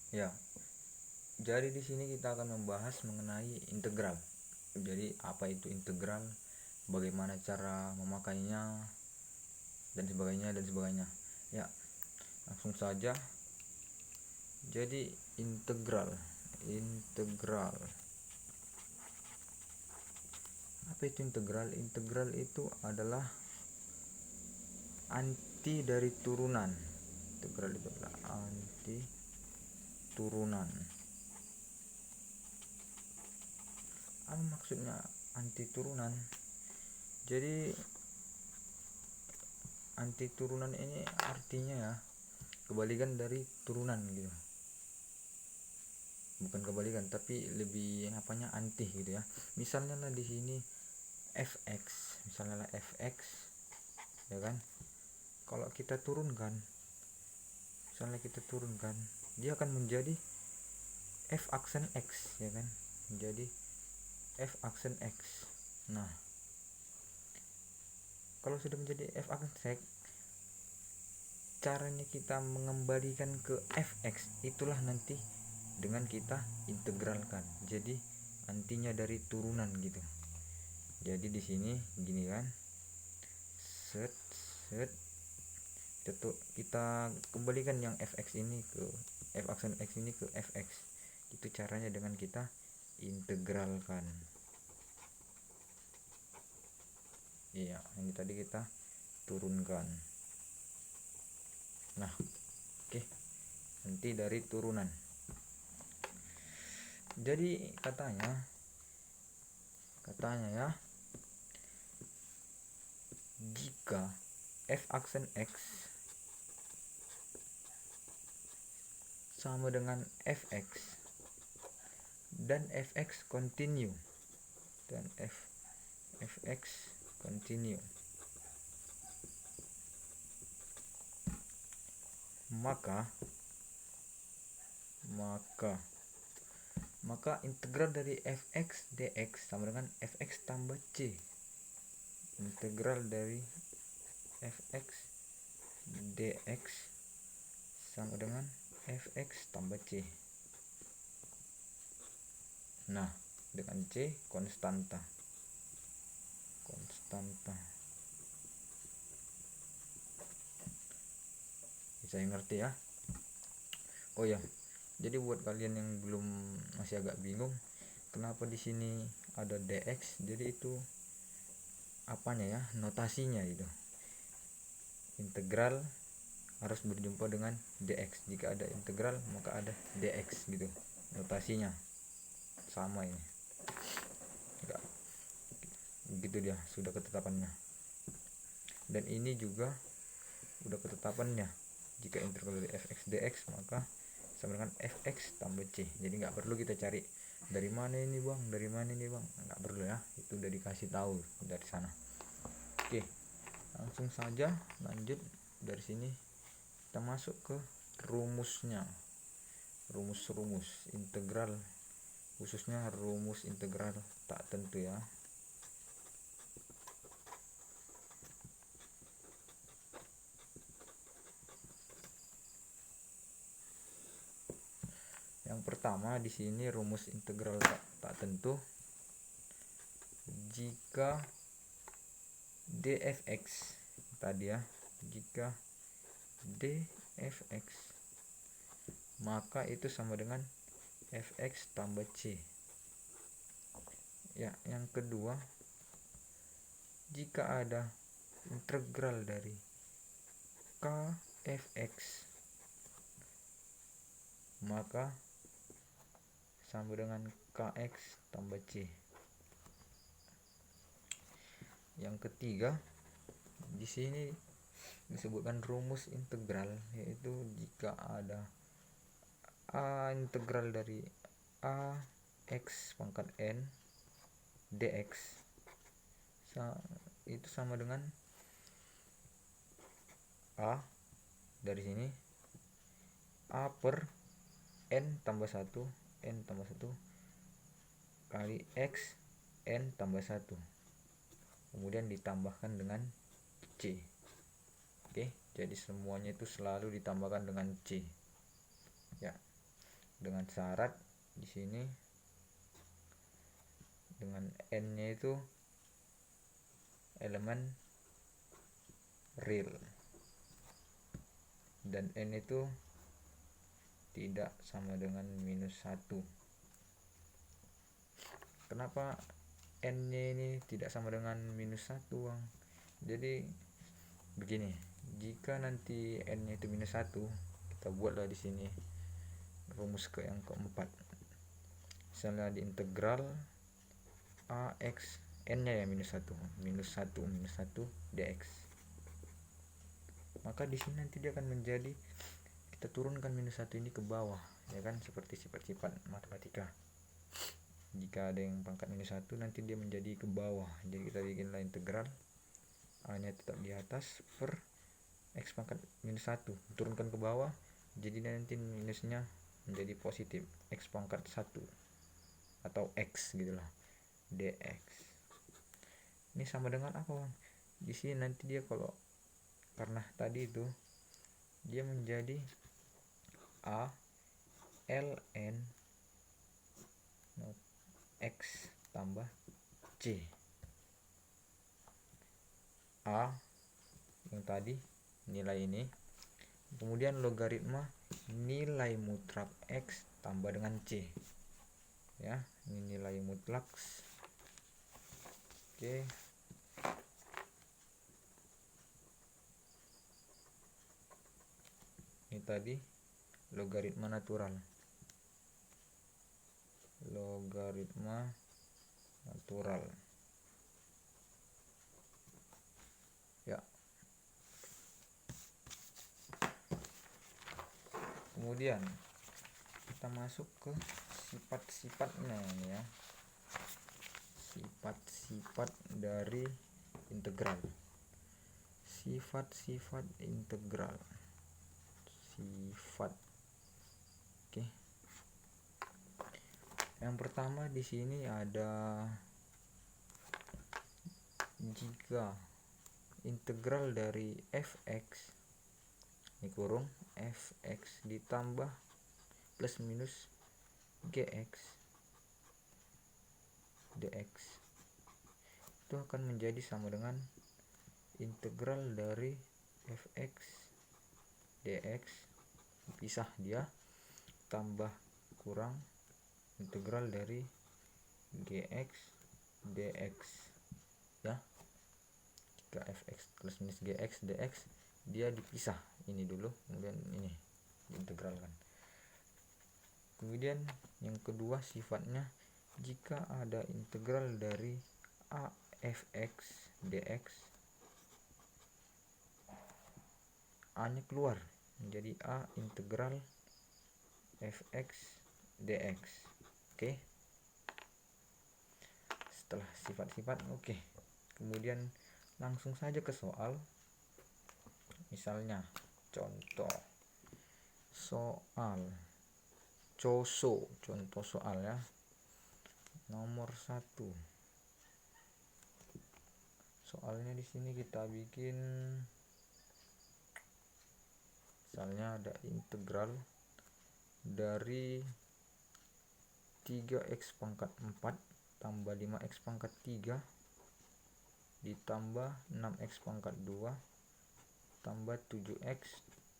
Ya, jadi di sini kita akan membahas mengenai integral. Jadi apa itu integral, bagaimana cara memakainya, dan sebagainya. Ya, langsung saja. Jadi integral. Apa itu integral? Integral itu adalah anti dari turunan. Integral itu adalah anti turunan. Apa maksudnya anti turunan? Jadi anti turunan ini artinya ya kebalikan dari turunan gitu. Bukan kebalikan, tapi lebih apanya, anti gitu ya. Misalnya lah di sini fx, misalnya lah fx, ya kan. Kalau kita turunkan, misalnya kita turunkan, dia akan menjadi f aksen x, ya kan, menjadi f aksen x. Nah, kalau sudah menjadi f aksen x, caranya kita mengembalikan ke fx itulah nanti dengan kita integralkan. Jadi antinya dari turunan gitu. Jadi di sini gini kan, set set kita kembalikan yang fx ini ke f aksen x ini ke fx. Itu caranya dengan kita integralkan. Iya, ini tadi kita turunkan. Nah, oke, nanti dari turunan. Jadi katanya ya, jika f aksen x sama dengan fx dan fx continue, fx continue, maka integral dari fx dx sama dengan fx tambah c. Integral dari fx dx sama dengan fx tambah c. Nah, dengan c konstanta. Bisa ngerti ya? Oh ya, jadi buat kalian yang belum, masih agak bingung kenapa di sini ada dx, jadi itu apanya ya, notasinya itu. Integral harus berjumpa dengan dx. Jika ada integral maka ada dx gitu. Notasinya sama ini. Enggak, begitu dia sudah ketetapannya. Dan ini juga udah ketetapannya. Jika integral dari fx dx maka sama dengan fx tambah c. Jadi nggak perlu kita cari dari mana ini bang, nggak perlu ya, itu udah dikasih tahu dari sana. Oke, langsung saja lanjut. Dari sini kita masuk ke rumusnya, rumus integral, khususnya rumus integral tak tentu ya. Yang pertama di sini rumus integral tak tentu. Jika dfx tadi ya, jika dfx maka itu sama dengan fx tambah c. Ya, yang kedua, jika ada integral dari kfx maka sama dengan kx tambah c. Yang ketiga, di sini disebutkan rumus integral, yaitu jika ada a integral dari a x pangkat n dx itu sama dengan a, dari sini a per n tambah 1 kali x n tambah 1, kemudian ditambahkan dengan c. Oke, jadi semuanya itu selalu ditambahkan dengan c ya. dengan syarat di sini dengan n-nya itu elemen real dan n itu tidak sama dengan -1. Kenapa n-nya ini tidak sama dengan -1, Bang? Jadi begini, jika nanti n-nya itu -1, kita buatlah di sini rumus ke yang keempat. Misalnya di integral ax, n-nya ya -1 dx. Maka di sini nanti dia akan menjadi, kita turunkan -1 ini ke bawah, ya kan, seperti sifat-sifat matematika. Jika ada yang pangkat -1 nanti dia menjadi ke bawah. Jadi kita bikinlah integral a-nya tetap di atas per x pangkat -1, turunkan ke bawah, jadi nanti minusnya menjadi positif x pangkat 1 atau x gitulah, dx. Ini sama dengan apa, Bang? Di sini nanti dia kalau karena tadi itu dia menjadi a ln x tambah c. A yang tadi nilai ini, kemudian logaritma nilai mutlak x tambah dengan c, ya, ini nilai mutlak. Oke, ini tadi logaritma natural, ya. Kemudian kita masuk ke sifat-sifatnya ini ya, sifat-sifat dari integral. Sifat-sifat integral, sifat. Oke, yang pertama di sini ada jika integral dari fx ini kurung fx ditambah plus minus gx dx itu akan menjadi sama dengan integral dari fx dx pisah dia tambah kurang integral dari gx dx, ya. Jika fx plus minus gx dx dia dipisah ini dulu, kemudian ini diintegralkan. Kemudian yang kedua sifatnya, jika ada integral dari a fx dx, a nya keluar menjadi a integral fx dx. Oke, setelah sifat-sifat oke. Kemudian langsung saja ke soal. Misalnya contoh soal contoh soal ya, nomor 1. Soalnya di sini kita bikin, misalnya ada integral dari 3x pangkat 4 tambah 5x pangkat 3 ditambah 6x pangkat 2 tambah 7x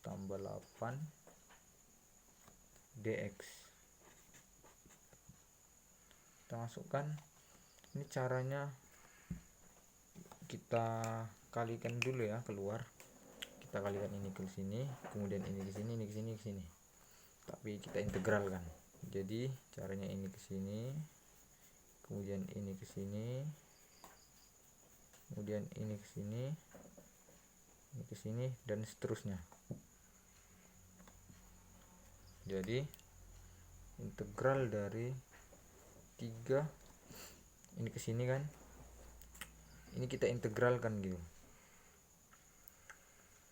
tambah 8 dx. Kita masukkan, ini caranya kita kalikan dulu ya, keluar. Kita kalikan ini ke sini, kemudian ini ke sini, ini ke sini, ke sini. Tapi kita integralkan. Jadi caranya ini ke sini, kemudian ini ke sini, kemudian ini ke sini, ini ke sini, dan seterusnya. Jadi integral dari 3 ini ke sini kan, ini kita integralkan gitu,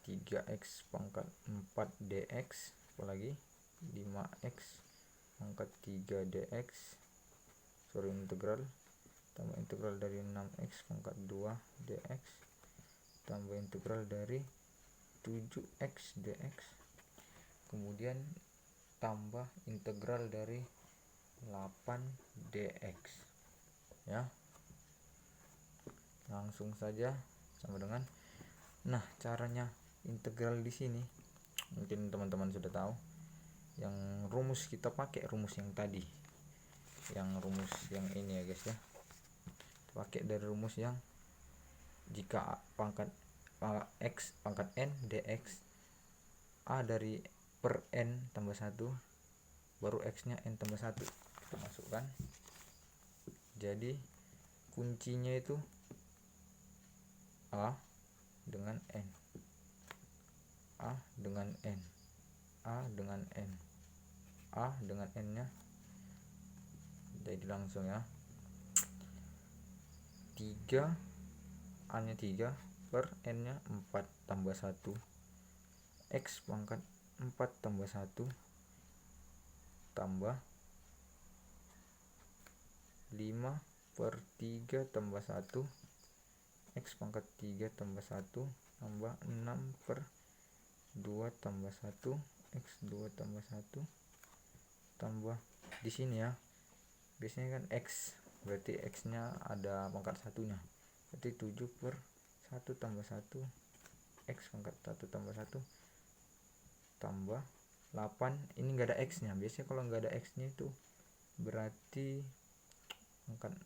3x pangkat 4 dx, apalagi 5x pangkat 3 dx, integral tambah integral dari 6x pangkat 2 dx tambah integral dari 7x dx, kemudian tambah integral dari 8 dx ya. Langsung saja sama dengan, nah caranya integral di sini mungkin teman-teman sudah tahu, yang rumus kita pakai rumus yang tadi, yang rumus yang ini ya guys ya, pakai dari rumus yang jika pangkat x pangkat n dx a dari per n tambah 1 baru x nya n tambah 1 kita masukkan. Jadi kuncinya itu a dengan n, a dengan n, a dengan n, a dengan n nya. Jadi langsung ya, 3 a nya 3 per n nya 4 tambah 1 x pangkat 4 tambah 1 tambah 5 per 3 tambah 1 x pangkat 3 tambah 1 tambah 6 per 2 tambah 1 x 2 tambah 1 tambah di sini ya, biasanya kan x berarti x nya ada pangkat satunya, berarti 7 per 1 tambah 1 x pangkat 1 tambah 1 tambah 8. Ini enggak ada x nya, biasanya kalau enggak ada x nya itu berarti pangkat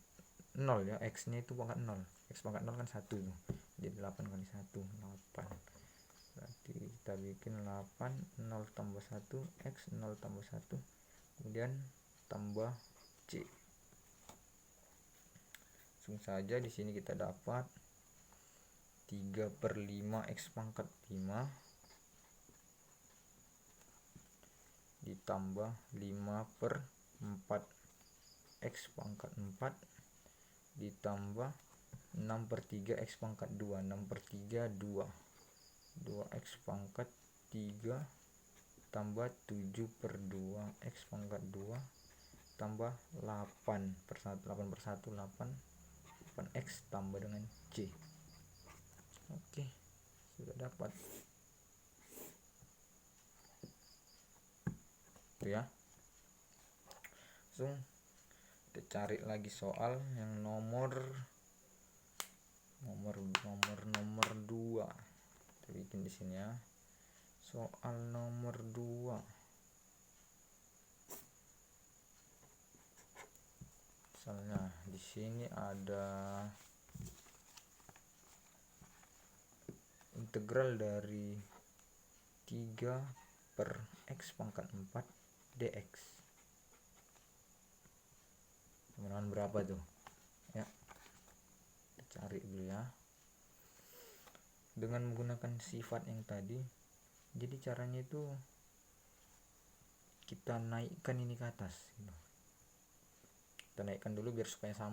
0 ya, x nya itu pangkat 0, x pangkat 0 kan 1 tuh. Jadi 8 kali 1 8, berarti kita bikin 8 0 tambah 1 x 0 tambah 1 kemudian tambah c. Langsung saja di sini kita dapat 3 per 5 x pangkat 5 ditambah 5 per 4 x pangkat 4 ditambah 6 per 3 x pangkat 2, 6 per 3 2 2x pangkat 3 tambah 7 per 2 x pangkat 2 tambah 8 per 1 8 per 1 8 x tambah dengan c. Oke, sudah dapat itu ya. Langsung kita cari lagi soal yang nomor 2. Kita bikin di sini ya. Soal nomor 2. Misalnya di sini ada integral dari 3 per x pangkat 4 dx. Teman-teman berapa tuh? Ya. Kita cari dulu ya. Dengan menggunakan sifat yang tadi. Jadi caranya itu kita naikkan ini ke atas. Kita naikkan dulu biar supaya sama